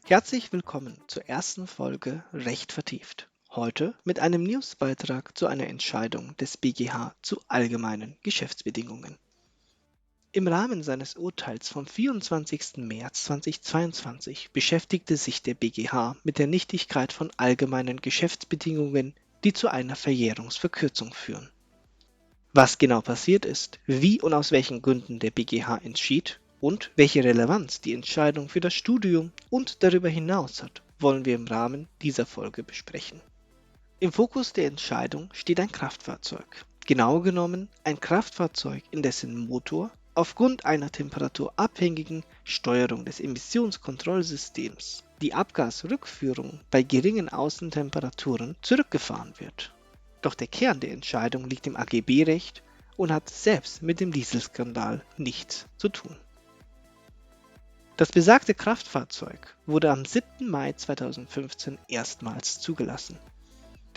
Herzlich willkommen zur ersten Folge Recht vertieft. Heute mit einem Newsbeitrag zu einer Entscheidung des BGH zu allgemeinen Geschäftsbedingungen. Im Rahmen seines Urteils vom 24. März 2022 beschäftigte sich der BGH mit der Nichtigkeit von allgemeinen Geschäftsbedingungen, die zu einer Verjährungsverkürzung führen. Was genau passiert ist, wie und aus welchen Gründen der BGH entschied und welche Relevanz die Entscheidung für das Studium und darüber hinaus hat, wollen wir im Rahmen dieser Folge besprechen. Im Fokus der Entscheidung steht ein Kraftfahrzeug. Genauer genommen ein Kraftfahrzeug, in dessen Motor aufgrund einer temperaturabhängigen Steuerung des Emissionskontrollsystems die Abgasrückführung bei geringen Außentemperaturen zurückgefahren wird. Doch der Kern der Entscheidung liegt im AGB-Recht und hat selbst mit dem Dieselskandal nichts zu tun. Das besagte Kraftfahrzeug wurde am 7. Mai 2015 erstmals zugelassen.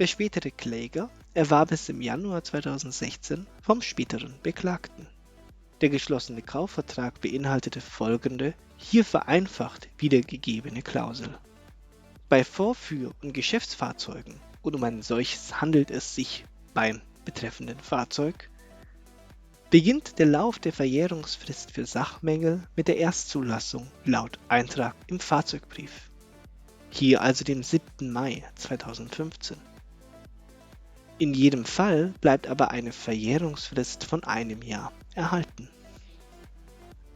Der spätere Kläger erwarb es im Januar 2016 vom späteren Beklagten. Der geschlossene Kaufvertrag beinhaltete folgende, hier vereinfacht wiedergegebene Klausel. Bei Vorführ- und Geschäftsfahrzeugen, und um ein solches handelt es sich beim betreffenden Fahrzeug, beginnt der Lauf der Verjährungsfrist für Sachmängel mit der Erstzulassung laut Eintrag im Fahrzeugbrief. Hier also dem 7. Mai 2015. In jedem Fall bleibt aber eine Verjährungsfrist von einem Jahr erhalten.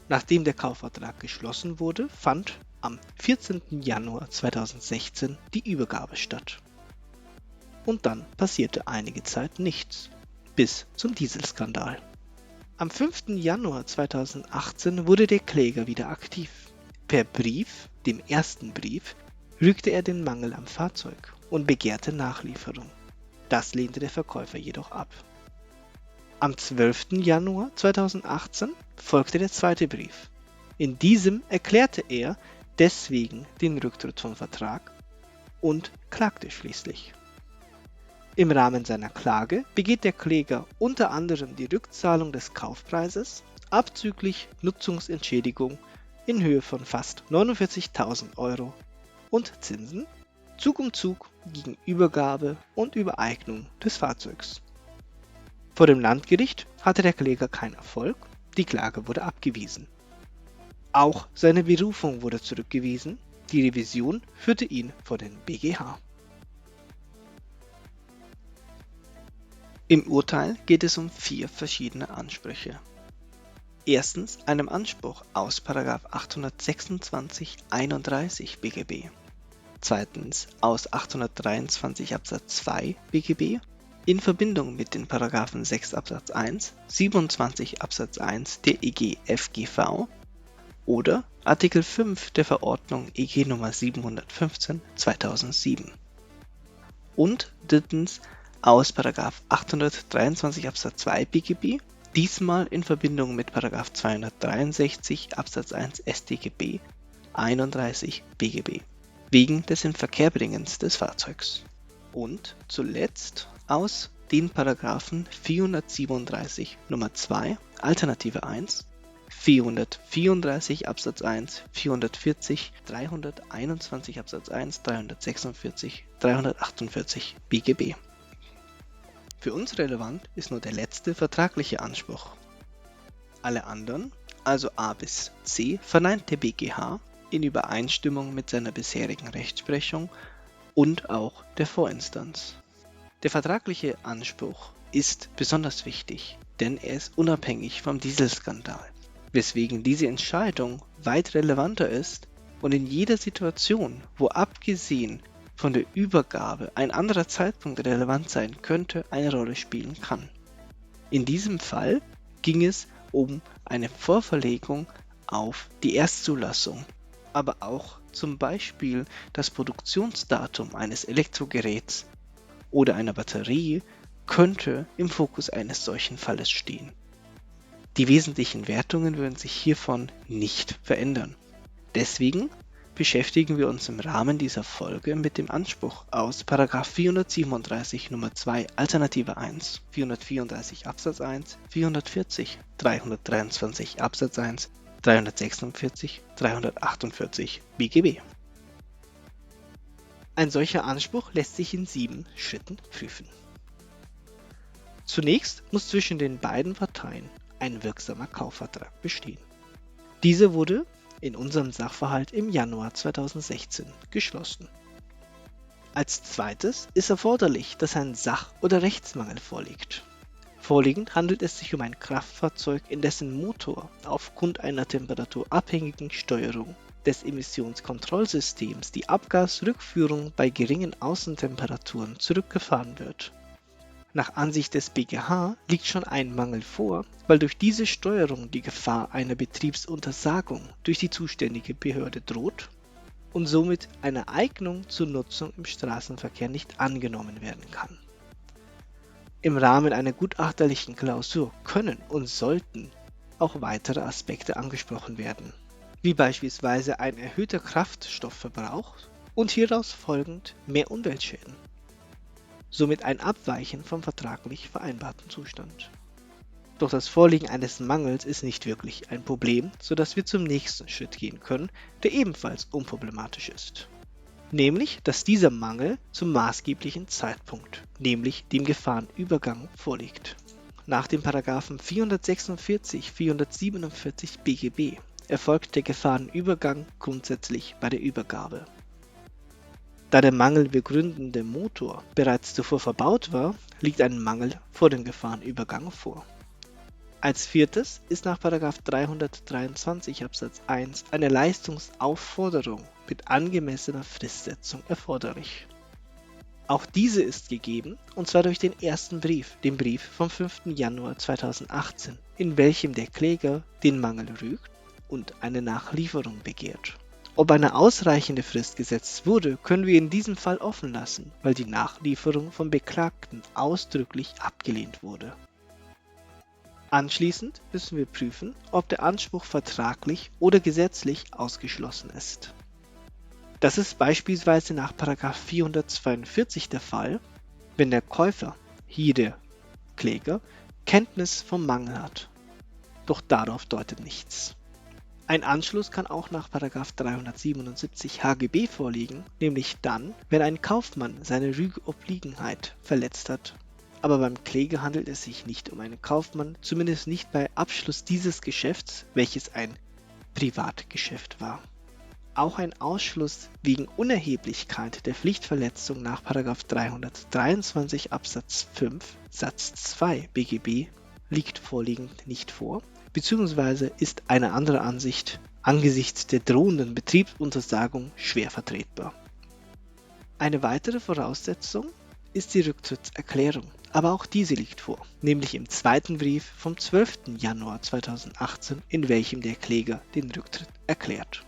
Nachdem der Kaufvertrag geschlossen wurde, fand am 14. Januar 2016 die Übergabe statt. Und dann passierte einige Zeit nichts, bis zum Dieselskandal. Am 5. Januar 2018 wurde der Kläger wieder aktiv. Per Brief, dem ersten Brief, rügte er den Mangel am Fahrzeug und begehrte Nachlieferung. Das lehnte der Verkäufer jedoch ab. Am 12. Januar 2018 folgte der zweite Brief. In diesem erklärte er deswegen den Rücktritt vom Vertrag und klagte schließlich. Im Rahmen seiner Klage begeht der Kläger unter anderem die Rückzahlung des Kaufpreises abzüglich Nutzungsentschädigung in Höhe von fast 49.000 Euro und Zinsen, Zug um Zug gegen Übergabe und Übereignung des Fahrzeugs. Vor dem Landgericht hatte der Kläger keinen Erfolg, die Klage wurde abgewiesen. Auch seine Berufung wurde zurückgewiesen, die Revision führte ihn vor den BGH. Im Urteil geht es um 4 verschiedene Ansprüche. Erstens einem Anspruch aus § 826 31 BGB. Zweitens aus 823 Absatz 2 BGB in Verbindung mit den § 6 Absatz 1, 27 Absatz 1 der EG-FGV oder Artikel 5 der Verordnung EG Nr. 715/2007. Und drittens aus § 823 Absatz 2 BGB, diesmal in Verbindung mit § 263 Absatz 1 StGB 31 BGB, wegen des Inverkehrbringens des Fahrzeugs. Und zuletzt aus den § 437 Nr. 2 Alternative 1, 434 Absatz 1, 440, 321 Absatz 1, 346, 348 BGB. Für uns relevant ist nur der letzte vertragliche Anspruch. Alle anderen, also A bis C, verneint der BGH in Übereinstimmung mit seiner bisherigen Rechtsprechung und auch der Vorinstanz. Der vertragliche Anspruch ist besonders wichtig, denn er ist unabhängig vom Dieselskandal, weswegen diese Entscheidung weit relevanter ist und in jeder Situation, wo abgesehen von der Übergabe ein anderer Zeitpunkt relevant sein könnte, eine Rolle spielen kann. In diesem Fall ging es um eine Vorverlegung auf die Erstzulassung, aber auch zum Beispiel das Produktionsdatum eines Elektrogeräts oder einer Batterie könnte im Fokus eines solchen Falles stehen. Die wesentlichen Wertungen würden sich hiervon nicht verändern. Deswegen beschäftigen wir uns im Rahmen dieser Folge mit dem Anspruch aus § 437 Nr. 2 Alternative 1, 434 Absatz 1, 440, 323 Absatz 1, 346, 348 BGB. Ein solcher Anspruch lässt sich in 7 Schritten prüfen. Zunächst muss zwischen den beiden Parteien ein wirksamer Kaufvertrag bestehen. Dieser wurde in unserem Sachverhalt im Januar 2016 geschlossen. Als zweites ist erforderlich, dass ein Sach- oder Rechtsmangel vorliegt. Vorliegend handelt es sich um ein Kraftfahrzeug, in dessen Motor aufgrund einer temperaturabhängigen Steuerung des Emissionskontrollsystems die Abgasrückführung bei geringen Außentemperaturen zurückgefahren wird. Nach Ansicht des BGH liegt schon ein Mangel vor, weil durch diese Steuerung die Gefahr einer Betriebsuntersagung durch die zuständige Behörde droht und somit eine Eignung zur Nutzung im Straßenverkehr nicht angenommen werden kann. Im Rahmen einer gutachterlichen Klausur können und sollten auch weitere Aspekte angesprochen werden, wie beispielsweise ein erhöhter Kraftstoffverbrauch und hieraus folgend mehr Umweltschäden. Somit ein Abweichen vom vertraglich vereinbarten Zustand. Doch das Vorliegen eines Mangels ist nicht wirklich ein Problem, sodass wir zum nächsten Schritt gehen können, der ebenfalls unproblematisch ist. Nämlich, dass dieser Mangel zum maßgeblichen Zeitpunkt, nämlich dem Gefahrenübergang, vorliegt. Nach den Paragraphen 446, 447 BGB erfolgt der Gefahrenübergang grundsätzlich bei der Übergabe. Da der Mangel begründende Motor bereits zuvor verbaut war, liegt ein Mangel vor dem Gefahrenübergang vor. Als viertes ist nach § 323 Absatz 1 eine Leistungsaufforderung mit angemessener Fristsetzung erforderlich. Auch diese ist gegeben, und zwar durch den ersten Brief, den Brief vom 5. Januar 2018, in welchem der Kläger den Mangel rügt und eine Nachlieferung begehrt. Ob eine ausreichende Frist gesetzt wurde, können wir in diesem Fall offen lassen, weil die Nachlieferung vom Beklagten ausdrücklich abgelehnt wurde. Anschließend müssen wir prüfen, ob der Anspruch vertraglich oder gesetzlich ausgeschlossen ist. Das ist beispielsweise nach § 442 der Fall, wenn der Käufer, hier der Kläger, Kenntnis vom Mangel hat. Doch darauf deutet nichts. Ein Anschluss kann auch nach § 377 HGB vorliegen, nämlich dann, wenn ein Kaufmann seine Rügeobliegenheit verletzt hat. Aber beim Kläger handelt es sich nicht um einen Kaufmann, zumindest nicht bei Abschluss dieses Geschäfts, welches ein Privatgeschäft war. Auch ein Ausschluss wegen Unerheblichkeit der Pflichtverletzung nach § 323 Absatz 5 Satz 2 BGB liegt vorliegend nicht vor, beziehungsweise ist eine andere Ansicht angesichts der drohenden Betriebsuntersagung schwer vertretbar. Eine weitere Voraussetzung ist die Rücktrittserklärung, aber auch diese liegt vor, nämlich im zweiten Brief vom 12. Januar 2018, in welchem der Kläger den Rücktritt erklärt.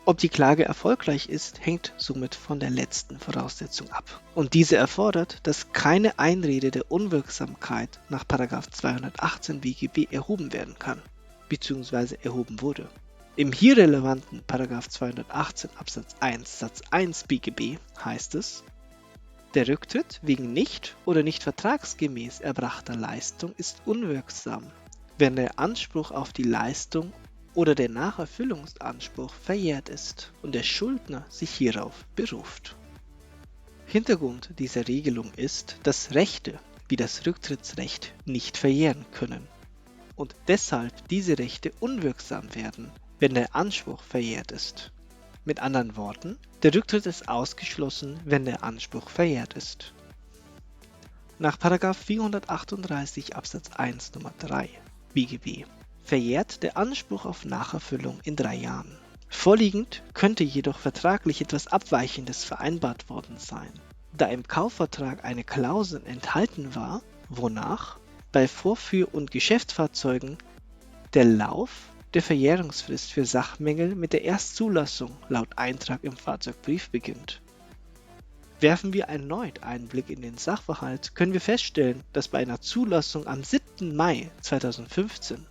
Ob die Klage erfolgreich ist, hängt somit von der letzten Voraussetzung ab. Und diese erfordert, dass keine Einrede der Unwirksamkeit nach § 218 BGB erhoben werden kann, bzw. erhoben wurde. Im hier relevanten § 218 Absatz 1 Satz 1 BGB heißt es: Der Rücktritt wegen nicht oder nicht vertragsgemäß erbrachter Leistung ist unwirksam, wenn der Anspruch auf die Leistung oder der Nacherfüllungsanspruch verjährt ist und der Schuldner sich hierauf beruft. Hintergrund dieser Regelung ist, dass Rechte wie das Rücktrittsrecht nicht verjähren können und deshalb diese Rechte unwirksam werden, wenn der Anspruch verjährt ist. Mit anderen Worten, der Rücktritt ist ausgeschlossen, wenn der Anspruch verjährt ist. Nach § 438 Absatz 1 Nr. 3 BGB verjährt der Anspruch auf Nacherfüllung in 3 Jahren. Vorliegend könnte jedoch vertraglich etwas Abweichendes vereinbart worden sein, da im Kaufvertrag eine Klausel enthalten war, wonach bei Vorführ- und Geschäftsfahrzeugen der Lauf der Verjährungsfrist für Sachmängel mit der Erstzulassung laut Eintrag im Fahrzeugbrief beginnt. Werfen wir erneut einen Blick in den Sachverhalt, können wir feststellen, dass bei einer Zulassung am 7. Mai 2015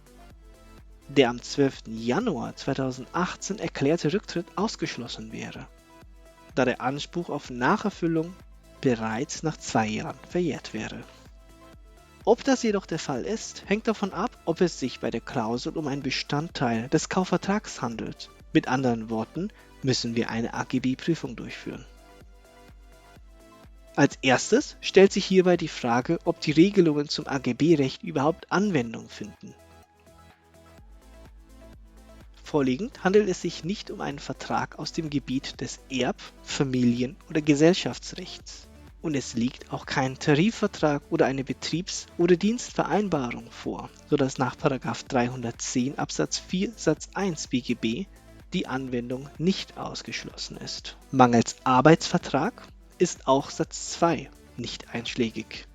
der am 12. Januar 2018 erklärte Rücktritt ausgeschlossen wäre, da der Anspruch auf Nacherfüllung bereits nach 2 Jahren verjährt wäre. Ob das jedoch der Fall ist, hängt davon ab, ob es sich bei der Klausel um einen Bestandteil des Kaufvertrags handelt. Mit anderen Worten müssen wir eine AGB-Prüfung durchführen. Als erstes stellt sich hierbei die Frage, ob die Regelungen zum AGB-Recht überhaupt Anwendung finden. Vorliegend handelt es sich nicht um einen Vertrag aus dem Gebiet des Erb-, Familien- oder Gesellschaftsrechts. Und es liegt auch kein Tarifvertrag oder eine Betriebs- oder Dienstvereinbarung vor, sodass nach § 310 Absatz 4 Satz 1 BGB die Anwendung nicht ausgeschlossen ist. Mangels Arbeitsvertrag ist auch Satz 2 nicht einschlägig.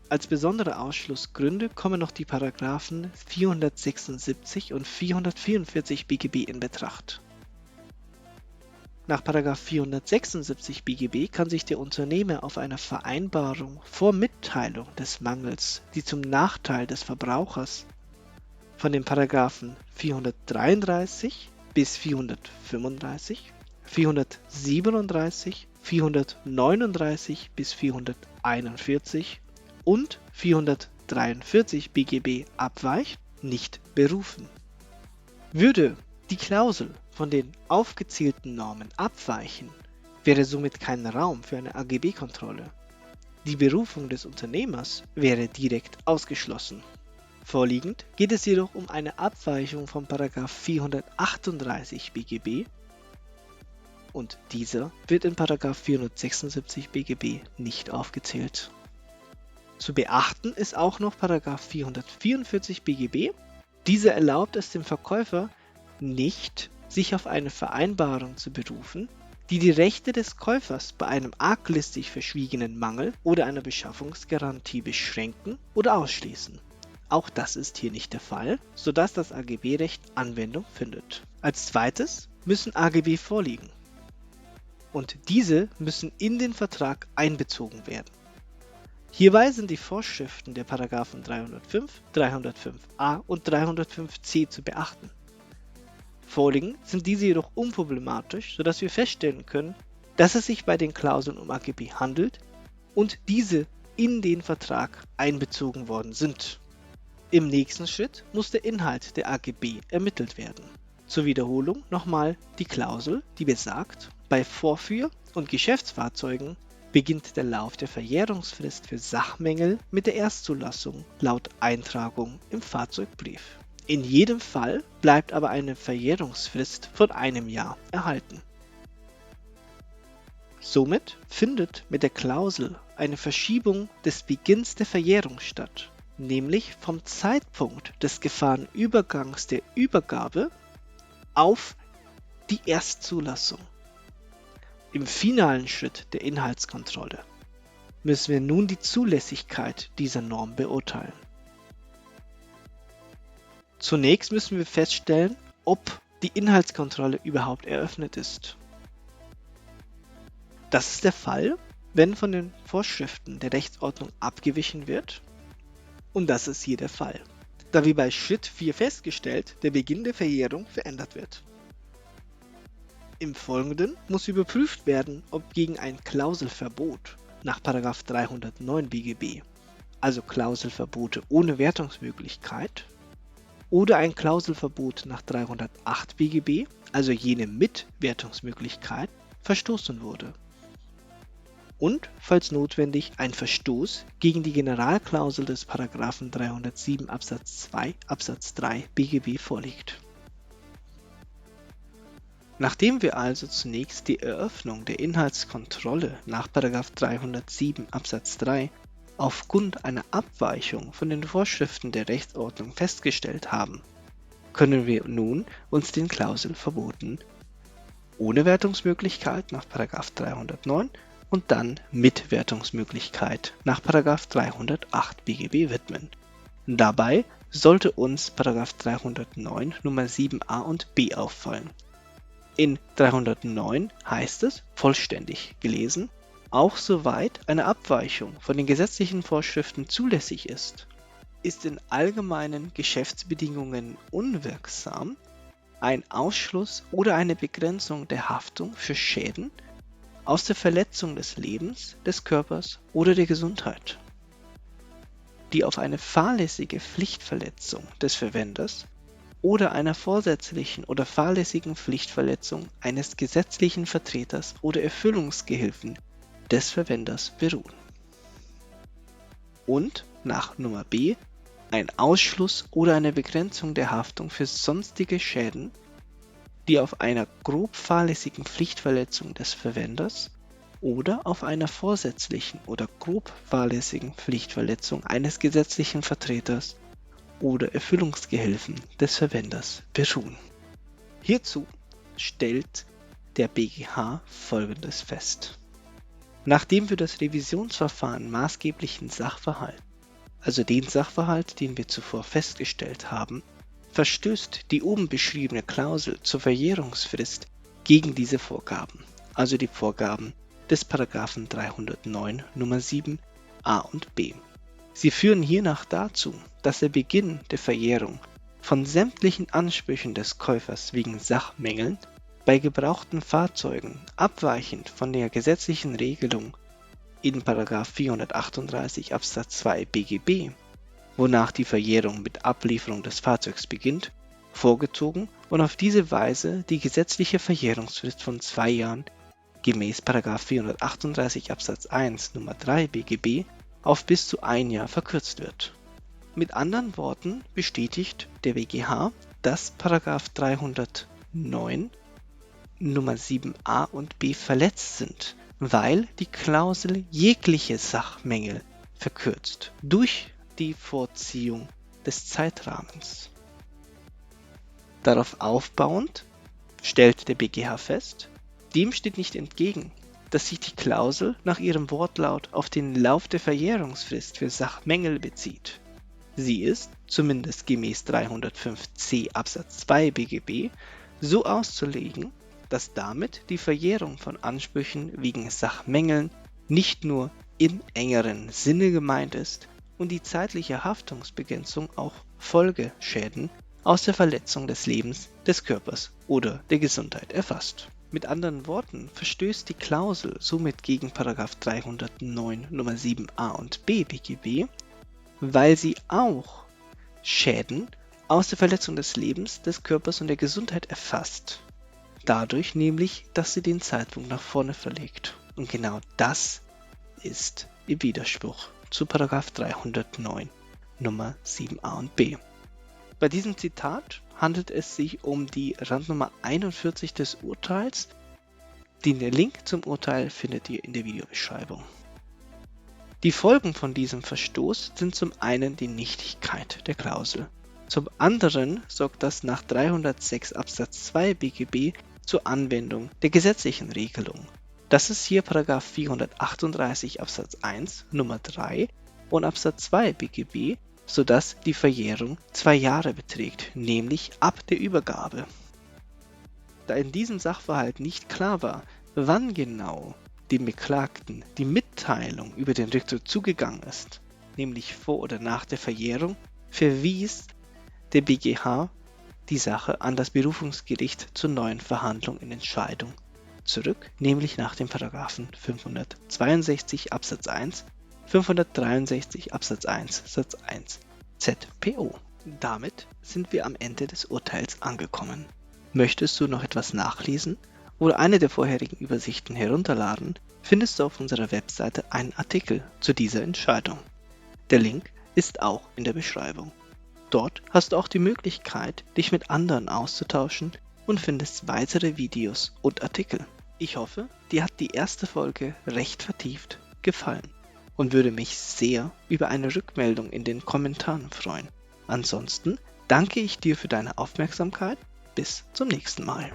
Als besondere Ausschlussgründe kommen noch die Paragraphen 476 und 444 BGB in Betracht. Nach § 476 BGB kann sich der Unternehmer auf eine Vereinbarung vor Mitteilung des Mangels, die zum Nachteil des Verbrauchers von den Paragraphen 433 bis 435, 437, 439 bis 441 und 443 BGB abweicht, nicht berufen. Würde die Klausel von den aufgezählten Normen abweichen, wäre somit kein Raum für eine AGB-Kontrolle. Die Berufung des Unternehmers wäre direkt ausgeschlossen. Vorliegend geht es jedoch um eine Abweichung von § 438 BGB und dieser wird in § 476 BGB nicht aufgezählt. Zu beachten ist auch noch § 444 BGB. Dieser erlaubt es dem Verkäufer nicht, sich auf eine Vereinbarung zu berufen, die die Rechte des Käufers bei einem arglistig verschwiegenen Mangel oder einer Beschaffungsgarantie beschränken oder ausschließen. Auch das ist hier nicht der Fall, sodass das AGB-Recht Anwendung findet. Als zweites müssen AGB vorliegen und diese müssen in den Vertrag einbezogen werden. Hierbei sind die Vorschriften der Paragraphen 305, 305a und 305c zu beachten. Vorliegend sind diese jedoch unproblematisch, sodass wir feststellen können, dass es sich bei den Klauseln um AGB handelt und diese in den Vertrag einbezogen worden sind. Im nächsten Schritt muss der Inhalt der AGB ermittelt werden. Zur Wiederholung nochmal die Klausel, die besagt, bei Vorführ- und Geschäftsfahrzeugen beginnt der Lauf der Verjährungsfrist für Sachmängel mit der Erstzulassung laut Eintragung im Fahrzeugbrief. In jedem Fall bleibt aber eine Verjährungsfrist von einem Jahr erhalten. Somit findet mit der Klausel eine Verschiebung des Beginns der Verjährung statt, nämlich vom Zeitpunkt des Gefahrenübergangs der Übergabe auf die Erstzulassung. Im finalen Schritt der Inhaltskontrolle müssen wir nun die Zulässigkeit dieser Norm beurteilen. Zunächst müssen wir feststellen, ob die Inhaltskontrolle überhaupt eröffnet ist. Das ist der Fall, wenn von den Vorschriften der Rechtsordnung abgewichen wird, und das ist hier der Fall, da wie bei Schritt 4 festgestellt, der Beginn der Verjährung verändert wird. Im Folgenden muss überprüft werden, ob gegen ein Klauselverbot nach § 309 BGB, also Klauselverbote ohne Wertungsmöglichkeit, oder ein Klauselverbot nach 308 BGB, also jene mit Wertungsmöglichkeit, verstoßen wurde. Und, falls notwendig, ein Verstoß gegen die Generalklausel des § 307 Absatz 2 Absatz 3 BGB vorliegt. Nachdem wir also zunächst die Eröffnung der Inhaltskontrolle nach § 307 Absatz 3 aufgrund einer Abweichung von den Vorschriften der Rechtsordnung festgestellt haben, können wir nun uns den Klauselverboten ohne Wertungsmöglichkeit nach § 309 und dann mit Wertungsmöglichkeit nach § 308 BGB widmen. Dabei sollte uns § 309 Nummer 7a und b auffallen. In 309 heißt es, vollständig gelesen, auch soweit eine Abweichung von den gesetzlichen Vorschriften zulässig ist ist in allgemeinen Geschäftsbedingungen unwirksam ein Ausschluss oder eine Begrenzung der Haftung für Schäden aus der Verletzung des Lebens, des Körpers oder der Gesundheit, die auf eine fahrlässige Pflichtverletzung des Verwenders oder einer vorsätzlichen oder fahrlässigen Pflichtverletzung eines gesetzlichen Vertreters oder Erfüllungsgehilfen des Verwenders beruhen. Und nach Nummer B ein Ausschluss oder eine Begrenzung der Haftung für sonstige Schäden, die auf einer grob fahrlässigen Pflichtverletzung des Verwenders oder auf einer vorsätzlichen oder grob fahrlässigen Pflichtverletzung eines gesetzlichen Vertreters oder Erfüllungsgehilfen des Verwenders beruhen. Hierzu stellt der BGH Folgendes fest. Nachdem für das Revisionsverfahren maßgeblichen Sachverhalt, also den Sachverhalt, den wir zuvor festgestellt haben, verstößt die oben beschriebene Klausel zur Verjährungsfrist gegen diese Vorgaben, also die Vorgaben des § 309 Nummer 7 a und b. Sie führen hiernach dazu, dass der Beginn der Verjährung von sämtlichen Ansprüchen des Käufers wegen Sachmängeln bei gebrauchten Fahrzeugen abweichend von der gesetzlichen Regelung in § 438 Absatz 2 BGB, wonach die Verjährung mit Ablieferung des Fahrzeugs beginnt, vorgezogen und auf diese Weise die gesetzliche Verjährungsfrist von 2 Jahren gemäß § 438 Absatz 1 Nummer 3 BGB auf bis zu 1 Jahr verkürzt wird. Mit anderen Worten bestätigt der BGH, dass § 309 Nummer 7a und b verletzt sind, weil die Klausel jegliche Sachmängel verkürzt durch die Vorziehung des Zeitrahmens. Darauf aufbauend stellt der BGH fest, dem steht nicht entgegen, dass sich die Klausel nach ihrem Wortlaut auf den Lauf der Verjährungsfrist für Sachmängel bezieht. Sie ist, zumindest gemäß 305c Absatz 2 BGB, so auszulegen, dass damit die Verjährung von Ansprüchen wegen Sachmängeln nicht nur im engeren Sinne gemeint ist und die zeitliche Haftungsbegrenzung auch Folgeschäden aus der Verletzung des Lebens, des Körpers oder der Gesundheit erfasst. Mit anderen Worten verstößt die Klausel somit gegen § 309 Nummer 7a und b BGB, weil sie auch Schäden aus der Verletzung des Lebens, des Körpers und der Gesundheit erfasst. Dadurch nämlich, dass sie den Zeitpunkt nach vorne verlegt. Und genau das ist im Widerspruch zu § 309 Nummer 7a und b. Bei diesem Zitat handelt es sich um die Randnummer 41 des Urteils. Den Link zum Urteil findet ihr in der Videobeschreibung. Die Folgen von diesem Verstoß sind zum einen die Nichtigkeit der Klausel. Zum anderen sorgt das nach 306 Absatz 2 BGB zur Anwendung der gesetzlichen Regelung. Das ist hier § 438 Absatz 1 Nummer 3 und Absatz 2 BGB, sodass die Verjährung 2 Jahre beträgt, nämlich ab der Übergabe. Da in diesem Sachverhalt nicht klar war, wann genau dem Beklagten die Mitteilung über den Rücktritt zugegangen ist, nämlich vor oder nach der Verjährung, verwies der BGH die Sache an das Berufungsgericht zur neuen Verhandlung in Entscheidung zurück, nämlich nach dem § 562 Absatz 1, 563 Absatz 1 Satz 1 ZPO. Damit sind wir am Ende des Urteils angekommen. Möchtest du noch etwas nachlesen oder eine der vorherigen Übersichten herunterladen, findest du auf unserer Webseite einen Artikel zu dieser Entscheidung. Der Link ist auch in der Beschreibung. Dort hast du auch die Möglichkeit, dich mit anderen auszutauschen und findest weitere Videos und Artikel. Ich hoffe, dir hat die erste Folge recht vertieft gefallen und würde mich sehr über eine Rückmeldung in den Kommentaren freuen. Ansonsten danke ich dir für deine Aufmerksamkeit. Bis zum nächsten Mal.